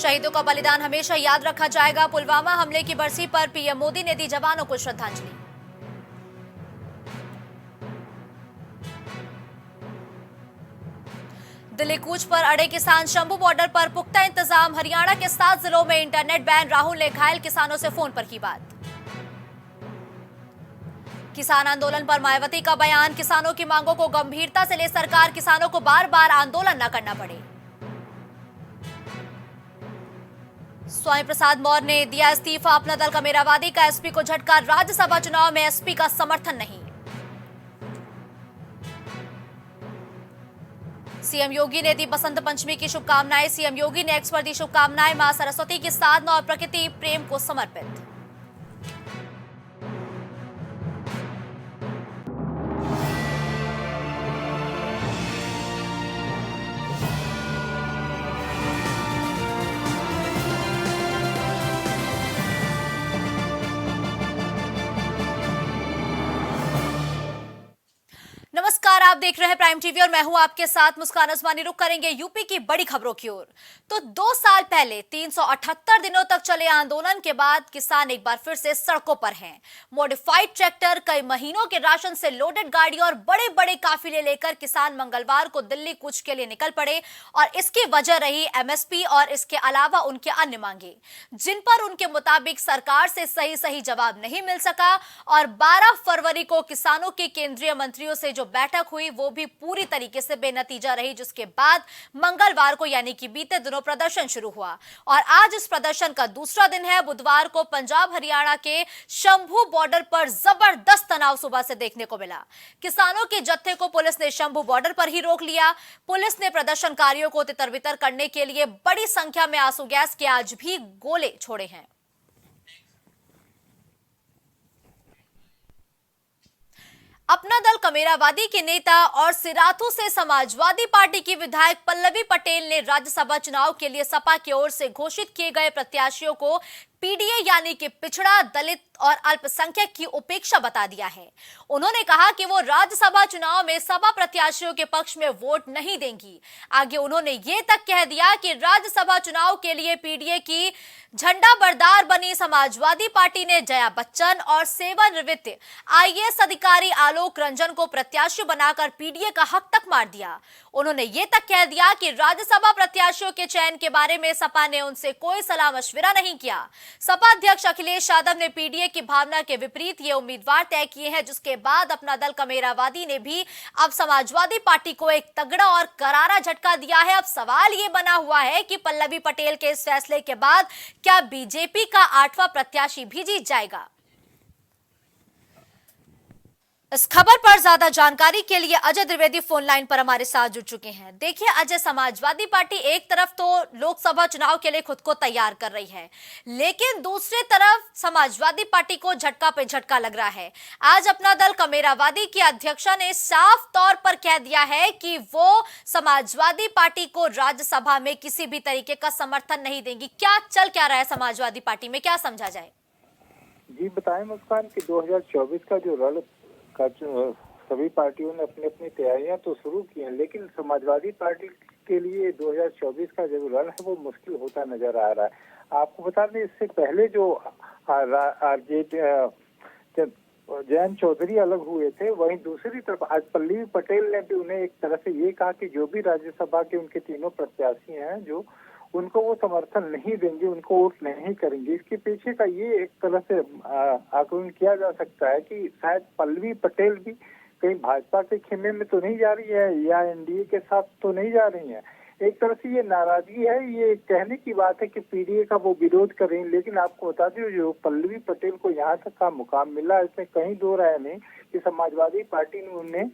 शहीदों का बलिदान हमेशा याद रखा जाएगा। पुलवामा हमले की बरसी पर पीएम मोदी ने दी जवानों को श्रद्धांजलि। दिल्ली कूच पर अड़े किसान, शंभू बॉर्डर पर पुख्ता इंतजाम। हरियाणा के 7 जिलों में इंटरनेट बैन। राहुल ने घायल किसानों से फोन पर की बात। किसान आंदोलन पर मायावती का बयान, किसानों की मांगों को गंभीरता से ले सरकार, किसानों को बार बार आंदोलन न करना पड़े। स्वामी प्रसाद मौर्य ने दिया इस्तीफा, अपना दल का मेरावादी का एसपी को झटका, राज्यसभा चुनाव में एसपी का समर्थन नहीं। सीएम योगी ने दी बसंत पंचमी की शुभकामनाएं। सीएम योगी ने एक्स पर दी शुभकामनाएं। मां सरस्वती की साधना और प्रकृति प्रेम को समर्पित। नमस्कार, आप देख रहे हैं प्राइम टीवी और मैं हूं आपके साथ मुस्कान अजमानी। रुक करेंगे यूपी की बड़ी खबरों की ओर। तो 2 साल पहले 378 दिनों तक चले आंदोलन के बाद किसान एक बार फिर से सड़कों पर हैं। मॉडिफाइड ट्रैक्टर, कई महीनों के राशन से लोडेड गाड़ी और बड़े बड़े काफिले लेकर किसान मंगलवार को दिल्ली कूच के लिए निकल पड़े और इसकी वजह रही एमएसपी और इसके अलावा उनके अन्य मांगे, जिन पर उनके मुताबिक सरकार से सही जवाब नहीं मिल सका। और 12 फरवरी को किसानों के केंद्रीय मंत्रियों से जो बैठक हुई वो भी पूरी तरीके से बेनतीजा रही, जिसके बाद मंगलवार को यानी कि बीते दिनों प्रदर्शन शुरू हुआ और आज इस प्रदर्शन का दूसरा दिन है। बुधवार को पंजाब हरियाणा के शंभू बॉर्डर पर जबरदस्त तनाव सुबह से देखने को मिला। किसानों के जत्थे को पुलिस ने शंभू बॉर्डर पर ही रोक लिया। पुलिस ने प्रदर्शनकारियों को तितर-बितर करने के लिए बड़ी संख्या में आंसू गैस के आज भी गोले छोड़े हैं। अपना दल कमेरावादी के नेता और सिराथू से समाजवादी पार्टी की विधायक पल्लवी पटेल ने राज्यसभा चुनाव के लिए सपा की ओर से घोषित किए गए प्रत्याशियों को पीडीए यानी कि पिछड़ा, दलित और अल्पसंख्यक की उपेक्षा बता दिया है। उन्होंने कहा कि वो राज्यसभा चुनाव में सपा प्रत्याशियों के पक्ष में वोट नहीं देंगी। आगे उन्होंने ये तक कह दिया कि राज्यसभा चुनाव के लिए पीडीए की झंडा बरदार बनी समाजवादी पार्टी ने जया बच्चन और सेवानिवृत्त आईएएस अधिकारी आलोक रंजन को प्रत्याशी बनाकर पीडीए का हक तक मार दिया। उन्होंने ये तक कह दिया कि राज्यसभा प्रत्याशियों के चयन के बारे में सपा ने उनसे कोई सलाह मशविरा नहीं किया। सपा अध्यक्ष अखिलेश यादव ने पीडीए की भावना के विपरीत ये उम्मीदवार तय किए हैं, जिसके बाद अपना दल कमेरावादी ने भी अब समाजवादी पार्टी को एक तगड़ा और करारा झटका दिया है। अब सवाल ये बना हुआ है कि पल्लवी पटेल के इस फैसले के बाद क्या बीजेपी का 8वां प्रत्याशी भी जीत जाएगा? इस खबर पर ज्यादा जानकारी के लिए अजय द्विवेदी फोन लाइन पर हमारे साथ जुड़ चुके हैं। देखिए अजय, समाजवादी पार्टी एक तरफ तो लोकसभा चुनाव के लिए खुद को तैयार कर रही है, लेकिन दूसरी तरफ समाजवादी पार्टी को झटका पे झटका लग रहा है। आज अपना दल कमेरावादी की अध्यक्षा ने साफ तौर पर कह दिया है कि वो समाजवादी पार्टी को राज्यसभा में किसी भी तरीके का समर्थन नहीं देंगी। क्या चल क्या रहा है समाजवादी पार्टी में, क्या समझा जाए? जी बताएं मुस्कान कि 2024 का जो रण का सभी पार्टियों ने अपनी अपनी तैयारियां तो शुरू की हैं, लेकिन समाजवादी पार्टी के लिए 2024 का जो रण है वो मुश्किल होता नजर आ रहा है। आपको बता दें, इससे पहले जो जयंत चौधरी अलग हुए थे, वहीं दूसरी तरफ आज पल्लवी पटेल ने भी उन्हें एक तरह से ये कहा कि जो भी राज्यसभा के उनके तीनों प्रत्याशी हैं जो उनको वो समर्थन नहीं देंगे, उनको वोट नहीं करेंगे। इसके पीछे का ये एक तरह से आकलन किया जा सकता है कि शायद पल्लवी पटेल भी कहीं भाजपा के खेमे में तो नहीं जा रही है या एनडीए के साथ तो नहीं जा रही है। एक तरह से ये नाराजगी है, ये कहने की बात है कि पीडीए का वो विरोध कर रही है। लेकिन आपको बता दें, जो पल्लवी पटेल को यहाँ तक का मुकाम मिला, इसमें कहीं दो राय नहीं कि समाजवादी पार्टी ने उन्हें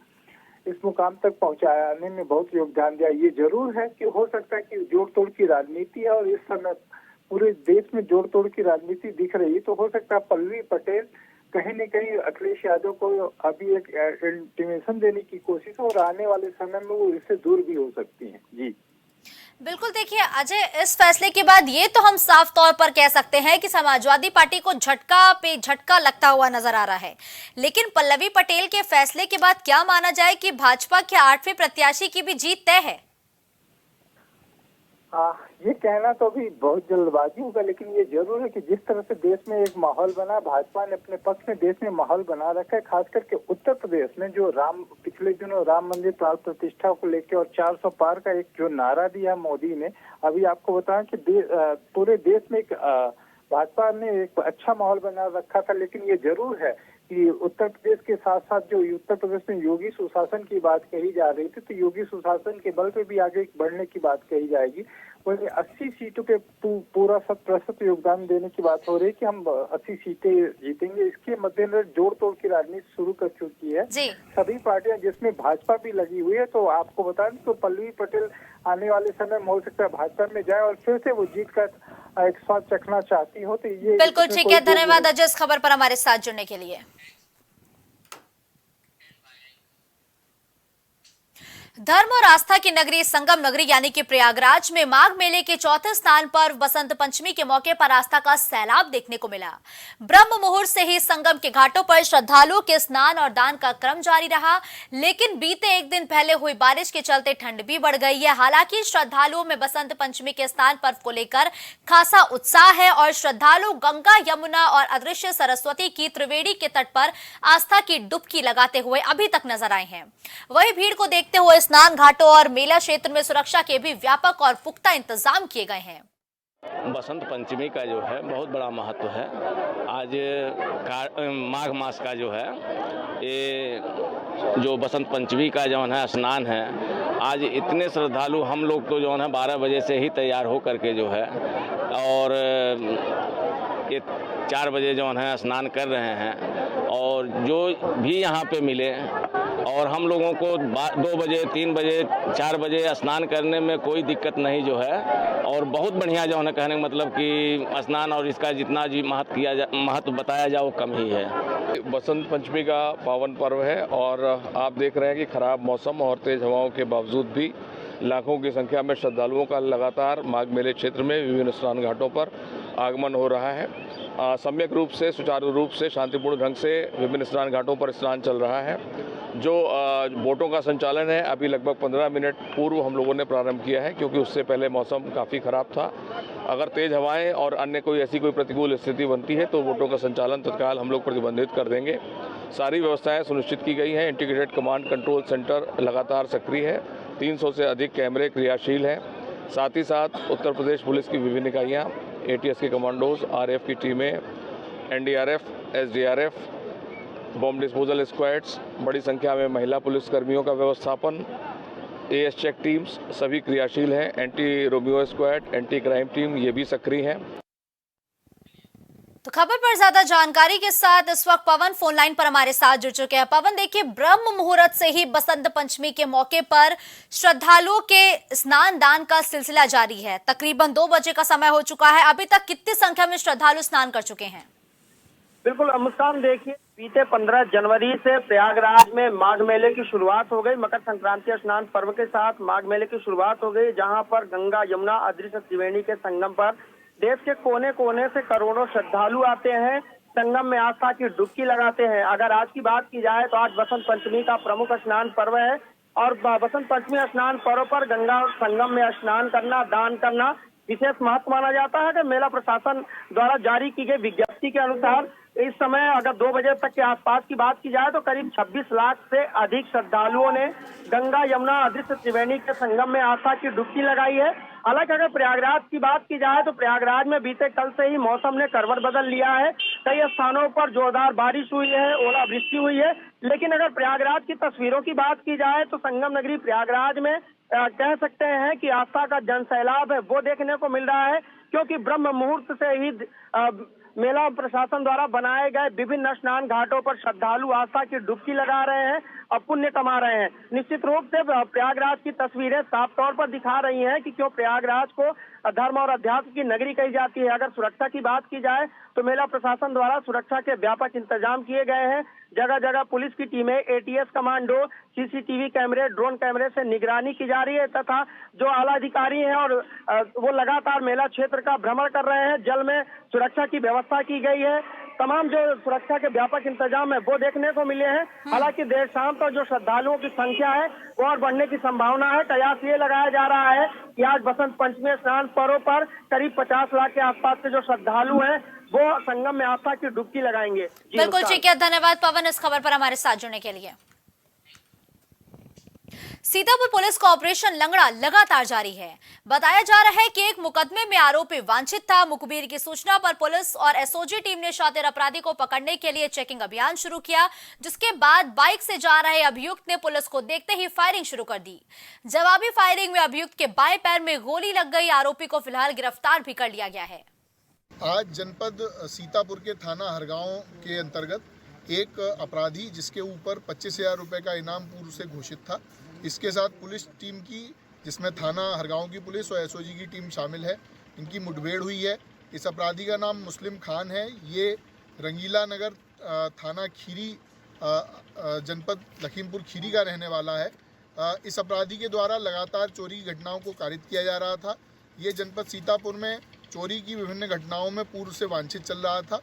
इस मुकाम तक पहुंचाने में बहुत योगदान दिया। ये जरूर है कि हो सकता है कि जोड़ तोड़ की राजनीति है और इस समय पूरे देश में जोड़ तोड़ की राजनीति दिख रही है, तो हो सकता है पल्लवी पटेल कहीं न कहीं अखिलेश यादव को अभी एक इंटीमेशन देने की कोशिश और आने वाले समय में वो इससे दूर भी हो सकती हैं। जी बिल्कुल, देखिए अजय, इस फैसले के बाद ये तो हम साफ तौर पर कह सकते हैं कि समाजवादी पार्टी को झटका पे झटका लगता हुआ नजर आ रहा है, लेकिन पल्लवी पटेल के फैसले के बाद क्या माना जाए कि भाजपा के 8वें प्रत्याशी की भी जीत तय है? ये कहना तो अभी बहुत जल्दबाजी होगा, लेकिन ये जरूर है कि जिस तरह से देश में एक माहौल बना, भाजपा ने अपने पक्ष में देश में माहौल बना रखा है। खास करके उत्तर प्रदेश में जो पिछले दिनों राम मंदिर प्राण प्रतिष्ठा को लेकर और 400 पार का एक जो नारा दिया मोदी ने, अभी आपको बताएं कि पूरे देश में एक भाजपा ने एक अच्छा माहौल बना रखा था। लेकिन ये जरूर है कि उत्तर प्रदेश के साथ साथ जो उत्तर प्रदेश में योगी सुशासन की बात कही जा रही थी, तो योगी सुशासन के बल पे भी आगे बढ़ने की बात कही जाएगी। वही 80 सीटों पे पूरा 100% योगदान देने की बात हो रही है कि हम 80 सीटें जीतेंगे। इसके मद्देनजर जोड़ तोड़ की राजनीति शुरू कर चुकी है सभी पार्टियां, जिसमें भाजपा भी लगी हुई है। तो आपको बता दें तो पल्लवी पटेल आने वाले समय में हो सकता है भाजपा में जाए और फिर से वो जीत कर एक स्वाद चखना चाहती हो। तो ये बिल्कुल ठीक है, धन्यवाद अजय इस खबर पर हमारे साथ जुड़ने के लिए। धर्म और आस्था की नगरी संगम नगरी यानी कि प्रयागराज में माघ मेले के चौथे स्नान पर बसंत पंचमी के मौके पर आस्था का सैलाब देखने को मिला। ब्रह्म मुहूर्त से ही संगम के घाटों पर श्रद्धालुओं के स्नान और दान का क्रम जारी रहा, लेकिन बीते एक दिन पहले हुई बारिश के चलते ठंड भी बढ़ गई है। हालांकि श्रद्धालुओं में बसंत पंचमी के स्नान पर्व को लेकर खासा उत्साह है और श्रद्धालु गंगा, यमुना और अदृश्य सरस्वती की त्रिवेणी के तट पर आस्था की डुबकी लगाते हुए अभी तक नजर आए हैं। वही भीड़ को देखते हुए स्नान घाटों और मेला क्षेत्र में सुरक्षा के भी व्यापक और पुख्ता इंतजाम किए गए हैं। बसंत पंचमी का जो है बहुत बड़ा महत्व है। आज माघ मास का जो है ये जो बसंत पंचमी का जो है स्नान है, आज इतने श्रद्धालु हम लोग तो जो है 12 बजे से ही तैयार हो करके जो है और ये 4 बजे जो है स्नान कर रहे हैं। और जो भी यहाँ पे मिले और हम लोगों को 2 बजे 3 बजे 4 बजे स्नान करने में कोई दिक्कत नहीं जो है। और बहुत बढ़िया जो है कहने का मतलब कि स्नान और इसका जितना जी महत्व बताया जाए वो कम ही है। बसंत पंचमी का पावन पर्व है और आप देख रहे हैं कि खराब मौसम और तेज हवाओं के बावजूद भी लाखों की संख्या में श्रद्धालुओं का लगातार माघ मेले क्षेत्र में विभिन्न स्नान घाटों पर आगमन हो रहा है। सम्यक रूप से, सुचारू रूप से, शांतिपूर्ण ढंग से विभिन्न स्नान घाटों पर स्नान चल रहा है। जो बोटों का संचालन है अभी लगभग 15 मिनट पूर्व हम लोगों ने प्रारंभ किया है, क्योंकि उससे पहले मौसम काफ़ी ख़राब था। अगर तेज़ हवाएं और अन्य कोई ऐसी कोई प्रतिकूल स्थिति बनती है तो बोटों का संचालन तत्काल हम लोग प्रतिबंधित कर देंगे। सारी व्यवस्थाएं सुनिश्चित की गई हैं। इंटीग्रेटेड कमांड कंट्रोल सेंटर लगातार सक्रिय है। 300 से अधिक कैमरे क्रियाशील हैं। साथ ही साथ उत्तर प्रदेश पुलिस की विभिन्न इकाइयाँ, ATS के कमांडोज, RF की टीमें, NDRF, SDRF, bomb disposal squads, बड़ी संख्या में महिला पुलिस कर्मियों का व्यवस्थापन, AS चेक टीम्स सभी क्रियाशील हैं। Anti Romeo squad, anti crime team ये भी सक्रिय हैं। तो खबर पर ज्यादा जानकारी के साथ इस वक्त पवन फोन लाइन पर हमारे साथ जुड़ चुके हैं। पवन, देखिए, ब्रह्म मुहूर्त से ही बसंत पंचमी के मौके पर श्रद्धालुओं के स्नान दान का सिलसिला जारी है। तकरीबन 2 बजे का समय हो चुका है। अभी तक कितनी संख्या में श्रद्धालु स्नान कर चुके हैं? बिल्कुल मुस्कान, देखिए, बीते 15 जनवरी से प्रयागराज में माघ मेले की शुरुआत हो गई। मकर संक्रांति स्नान पर्व के साथ माघ मेले की शुरुआत हो गई, जहां पर गंगा, यमुना, अदृश्य त्रिवेणी के संगम पर देश के कोने कोने से करोड़ों श्रद्धालु आते हैं, संगम में आस्था की डुबकी लगाते हैं। अगर आज की बात की जाए तो आज बसंत पंचमी का प्रमुख स्नान पर्व है और बसंत पंचमी स्नान पर्व पर गंगा संगम में स्नान करना, दान करना विशेष महत्व माना जाता है। कि मेला प्रशासन द्वारा जारी की गई विज्ञप्ति के अनुसार इस समय अगर 2 बजे तक के आसपास की बात की जाए तो करीब 26 लाख से अधिक श्रद्धालुओं ने गंगा, यमुना, अदृश्य त्रिवेणी के संगम में आस्था की डुबकी लगाई है। हालांकि अगर प्रयागराज की बात की जाए तो प्रयागराज में बीते कल से ही मौसम ने करवट बदल लिया है। कई स्थानों पर जोरदार बारिश हुई है, ओलावृष्टि हुई है। लेकिन अगर प्रयागराज की तस्वीरों की बात की जाए तो संगम नगरी प्रयागराज में कह सकते हैं कि आस्था का जन सैलाब है वो देखने को मिल रहा है, क्योंकि ब्रह्म मुहूर्त से ही मेला प्रशासन द्वारा बनाए गए विभिन्न स्नान घाटों पर श्रद्धालु आस्था की डुबकी लगा रहे हैं और पुण्य कमा रहे हैं। निश्चित रूप से प्रयागराज की तस्वीरें साफ तौर पर दिखा रही हैं कि क्यों प्रयागराज को धर्म और अध्यात्म की नगरी कही जाती है। अगर सुरक्षा की बात की जाए तो मेला प्रशासन द्वारा सुरक्षा के व्यापक इंतजाम किए गए हैं। जगह जगह पुलिस की टीमें, ATS कमांडो, CCTV कैमरे, ड्रोन कैमरे से निगरानी की जा रही है तथा जो आला अधिकारी हैं और वो लगातार मेला क्षेत्र का भ्रमण कर रहे हैं। जल में सुरक्षा की व्यवस्था की गई है। तमाम जो सुरक्षा के व्यापक इंतजाम है वो देखने को मिले हैं। हालांकि देर शाम तक जो श्रद्धालुओं की संख्या है वो और बढ़ने की संभावना है। कयास ये लगाया जा रहा है कि आज बसंत पंचमी स्नान पर्व पर करीब 50 लाख के आसपास के जो श्रद्धालु हैं वो संगम में आस्था की डुबकी लगाएंगे। बिल्कुल ठीक है, धन्यवाद पवन इस खबर पर हमारे साथ जुड़ने के लिए। सीतापुर पुलिस का ऑपरेशन लंगड़ा लगातार जारी है। बताया जा रहा है कि एक मुकदमे में आरोपी वांछित था। मुखबिर की सूचना पर पुलिस और एसओजी टीम ने शातिर अपराधी को पकड़ने के लिए चेकिंग अभियान शुरू किया, जिसके बाद बाइक से जा रहे अभियुक्त ने पुलिस को देखते ही फायरिंग शुरू कर दी। जवाबी फायरिंग में अभियुक्त के बाएं पैर में गोली लग गई। आरोपी को फिलहाल गिरफ्तार भी कर लिया गया है। आज जनपद सीतापुर के थाना हरगांव के अंतर्गत एक अपराधी जिसके ऊपर 25,000 रुपए का इनाम पूर्व से घोषित था, इसके साथ पुलिस टीम की, जिसमें थाना हरगांव की पुलिस और एसओजी की टीम शामिल है, इनकी मुठभेड़ हुई है। इस अपराधी का नाम मुस्लिम खान है। ये रंगीला नगर थाना खीरी जनपद लखीमपुर खीरी का रहने वाला है। इस अपराधी के द्वारा लगातार चोरी की घटनाओं को कारित किया जा रहा था। ये जनपद सीतापुर में चोरी की विभिन्न घटनाओं में पूर्व से वांछित चल रहा था।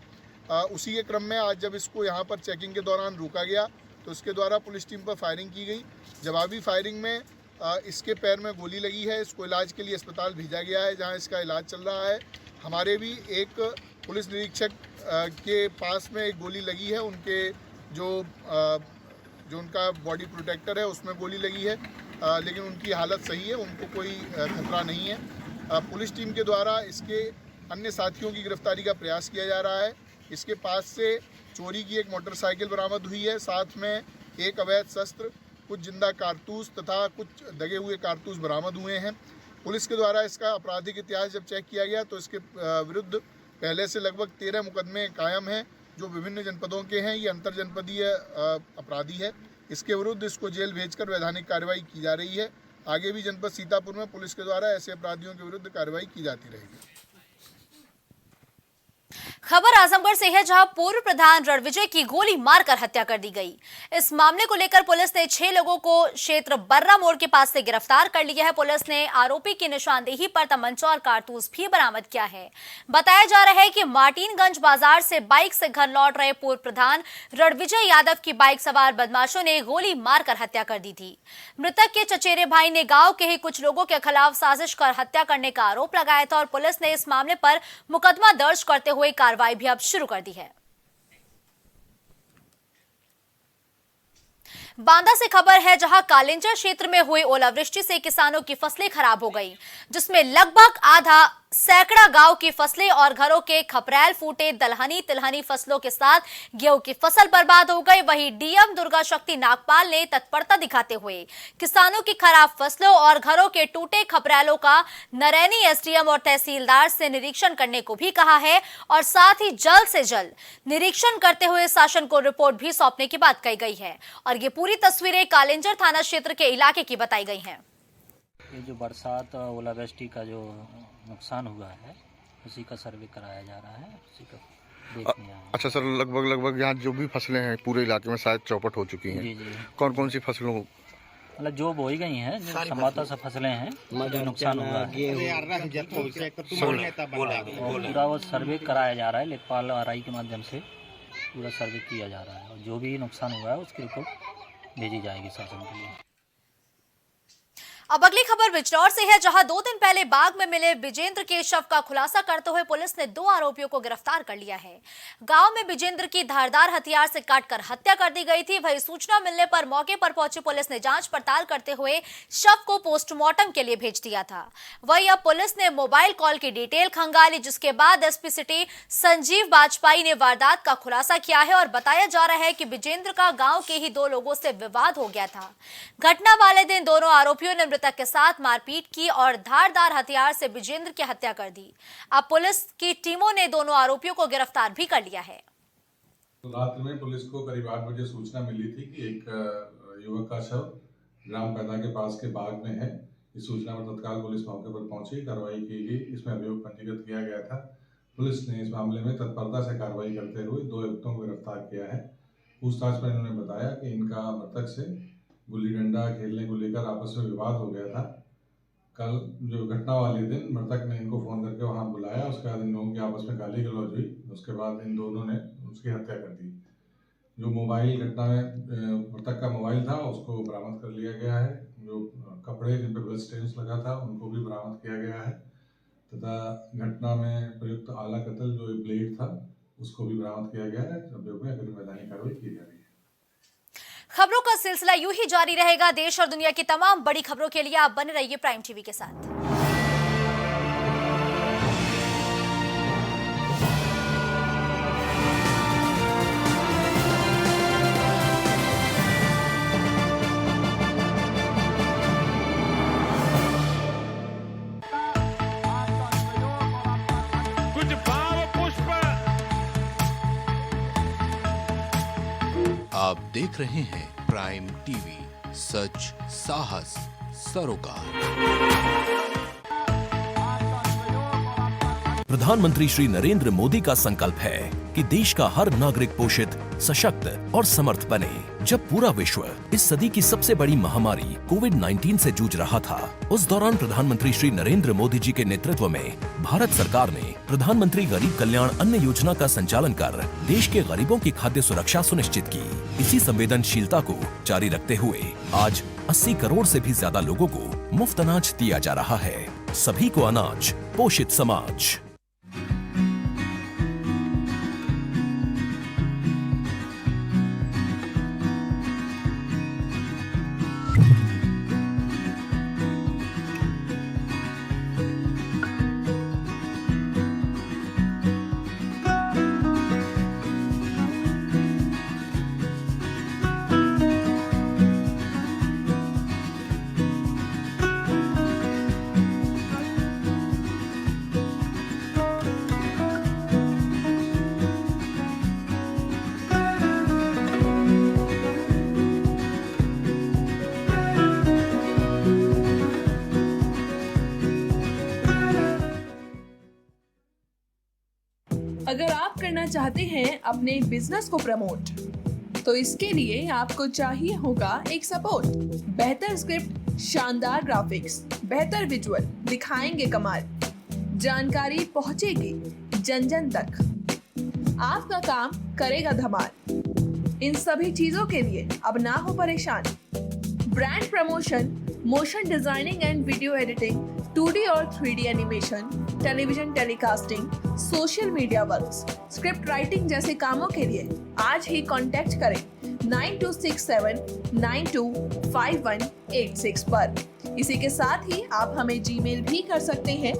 उसी के क्रम में आज जब इसको यहाँ पर चेकिंग के दौरान रोका गया तो इसके द्वारा पुलिस टीम पर फायरिंग की गई। जवाबी फायरिंग में इसके पैर में गोली लगी है। इसको इलाज के लिए अस्पताल भेजा गया है, जहां इसका इलाज चल रहा है। हमारे भी एक पुलिस निरीक्षक के पास में एक गोली लगी है। उनके जो उनका बॉडी प्रोटेक्टर है उसमें गोली लगी है, लेकिन उनकी हालत सही है, उनको कोई खतरा नहीं है। पुलिस टीम के द्वारा इसके अन्य साथियों की गिरफ्तारी का प्रयास किया जा रहा है। इसके पास से चोरी की एक मोटरसाइकिल बरामद हुई है, साथ में एक अवैध शस्त्र, कुछ जिंदा कारतूस तथा कुछ दगे हुए कारतूस बरामद हुए हैं। पुलिस के द्वारा इसका आपराधिक इतिहास जब चेक किया गया तो इसके विरुद्ध पहले से लगभग 13 मुकदमे कायम हैं, जो विभिन्न जनपदों के हैं। ये अंतर जनपदीय अपराधी है। इसके विरुद्ध इसको जेल भेजकर वैधानिक कार्रवाई की जा रही है। आगे भी जनपद सीतापुर में पुलिस के द्वारा ऐसे अपराधियों के विरुद्ध कार्रवाई की जाती रहेगी। खबर आजमगढ़ से है, जहां पूर्व प्रधान रणविजय की गोली मारकर हत्या कर दी गई। इस मामले को लेकर पुलिस ने 6 लोगों को क्षेत्र बर्रा मोड़ के पास से गिरफ्तार कर लिया है। पुलिस ने आरोपी की निशानदेही पर तमंचा और कारतूस भी बरामद किया है। बताया जा रहा है कि मार्टिनगंज बाजार से बाइक से घर लौट रहे पूर्व प्रधान रणविजय यादव की बाइक सवार बदमाशों ने गोली मारकर हत्या कर दी थी। मृतक के चचेरे भाई ने गांव के ही कुछ लोगों के खिलाफ साजिश कर हत्या करने का आरोप लगाया था और पुलिस ने इस मामले पर मुकदमा दर्ज करते हुए कार्रवाई भी अब शुरू कर दी है। बांदा से खबर है, जहां कालिंजर क्षेत्र में हुई ओलावृष्टि से किसानों की फसलें खराब हो गई, जिसमें लगभग आधा सैकड़ा गांव की फसलें और घरों के खपरैल फूटे। दलहनी तिलहनी फसलों के साथ गेहूं की फसल बर्बाद हो गई। वहीं डीएम दुर्गा शक्ति नागपाल ने तत्परता दिखाते हुए किसानों की खराब फसलों और घरों के टूटे खपरैलों का नरैनी एसडीएम और तहसीलदार से निरीक्षण करने को भी कहा है और साथ ही जल्द से जल्द निरीक्षण करते हुए शासन को रिपोर्ट भी सौंपने की बात कही गई है। और ये पूरी तस्वीरें कालिंजर थाना क्षेत्र के इलाके की बताई गई हैं। ये जो बरसात ओलावृष्टि का जो नुकसान हुआ है उसी का सर्वे कराया जा रहा है, उसी का देखने आए हैं। अच्छा सर, लगभग यहाँ जो भी फसलें हैं पूरे इलाके में शायद चौपट हो चुकी हैं। जी जी, कौन कौन सी फसलों मतलब जो बोई गई हैं, जो संभवतः सब फसलें हैं जो नुकसान हुआ है, और पूरा वो सर्वे कराया जा रहा है। लेखपाल आरआई के माध्यम से पूरा सर्वे किया जा रहा है और जो भी नुकसान हुआ है उसकी रिपोर्ट भेजी जाएगी शासन के लिए। अब अगली खबर बिजनौर से है, जहां 2 दिन पहले बाग में मिले विजेंद्र के शव का खुलासा करते हुए पुलिस ने 2 आरोपियों को गिरफ्तार कर लिया है। गांव में विजेंद्र की धारदार हथियार से काटकर हत्या कर दी गई थी। वहीं सूचना मिलने पर मौके पर पहुंची पुलिस ने जांच पड़ताल करते हुए शव को पोस्टमार्टम के लिए भेज दिया था। वहीं अब पुलिस ने मोबाइल कॉल की डिटेल खंगाली, जिसके बाद एसपी सिटी संजीव बाजपेयी ने वारदात का खुलासा किया है और बताया जा रहा है कि विजेंद्र का गाँव के ही 2 लोगों से विवाद हो गया था। घटना वाले दिन दोनों आरोपियों ने मृतक के साथ मारपीट की और धारदार हथियार से विजेंद्र की हत्या कर दी। अब पुलिस की टीमों ने दोनों आरोपियों को गिरफ्तार भी कर लिया है। रात में पुलिस को करीब 8 बजे सूचना मिली थी कि एक युवक का शव ग्राम पैदा के पास के बाग में है। इस सूचना पर तत्काल पुलिस मौके पर पहुंची, कार्रवाई की गई। इसमें अभियोग पंजीकृत किया गया था। पुलिस ने इस मामले में तत्परता से कार्रवाई करते हुए 2 युवकों को गिरफ्तार किया है। पूछताछ में इन्होंने बताया कि इनका मृतक से गुल्ली डंडा खेलने को लेकर आपस में विवाद हो गया था। कल जो घटना वाले दिन मृतक ने इनको फोन करके वहां बुलाया, उसके बाद इन लोगों की आपस में गाली गलौज हुई। उसके बाद इन दोनों ने उसकी हत्या कर दी। जो मोबाइल घटना में मृतक का मोबाइल था उसको बरामद कर लिया गया है। जो कपड़े जिन पर ब्लड स्टेन्स लगा था उनको भी बरामद किया गया है तथा घटना में प्रयुक्त आला कत्ल जो ब्लेड था उसको भी बरामद किया गया है। अभियोग में अग्रिम वैधानिक कार्रवाई की जा रही है। खबरों का सिलसिला यूं ही जारी रहेगा। देश और दुनिया की तमाम बड़ी खबरों के लिए आप बने रहिए प्राइम टीवी के साथ। आप देख रहे हैं प्राइम टीवी, सच साहस सरोकार। प्रधानमंत्री श्री नरेंद्र मोदी का संकल्प है कि देश का हर नागरिक पोषित, सशक्त और समर्थ बने। जब पूरा विश्व इस सदी की सबसे बड़ी महामारी कोविड-19 से जूझ रहा था, उस दौरान प्रधानमंत्री श्री नरेंद्र मोदी जी के नेतृत्व में भारत सरकार ने प्रधानमंत्री गरीब कल्याण अन्न योजना का संचालन कर देश के गरीबों की खाद्य सुरक्षा सुनिश्चित की। इसी संवेदनशीलता को जारी रखते हुए आज 80 करोड़ से भी ज्यादा लोगों को मुफ्त अनाज दिया जा रहा है। सभी को अनाज, पोषित समाज। अगर आप करना चाहते हैं अपने बिजनेस को प्रमोट, तो इसके लिए आपको चाहिए होगा एक सपोर्ट। बेहतर स्क्रिप्ट, शानदार ग्राफिक्स, बेहतर विजुअल दिखाएंगे कमाल, जानकारी पहुंचेगी जन जन तक, आपका काम करेगा धमाल। इन सभी चीजों के लिए अब ना हो परेशान। Brand promotion, motion designing and video editing, 2D और 3D animation, television telecasting, social media works, script writing जैसे कामों के लिए आज ही कांटेक्ट करें 9267925186 पर। इसी के साथ ही आप हमें जीमेल भी कर सकते हैं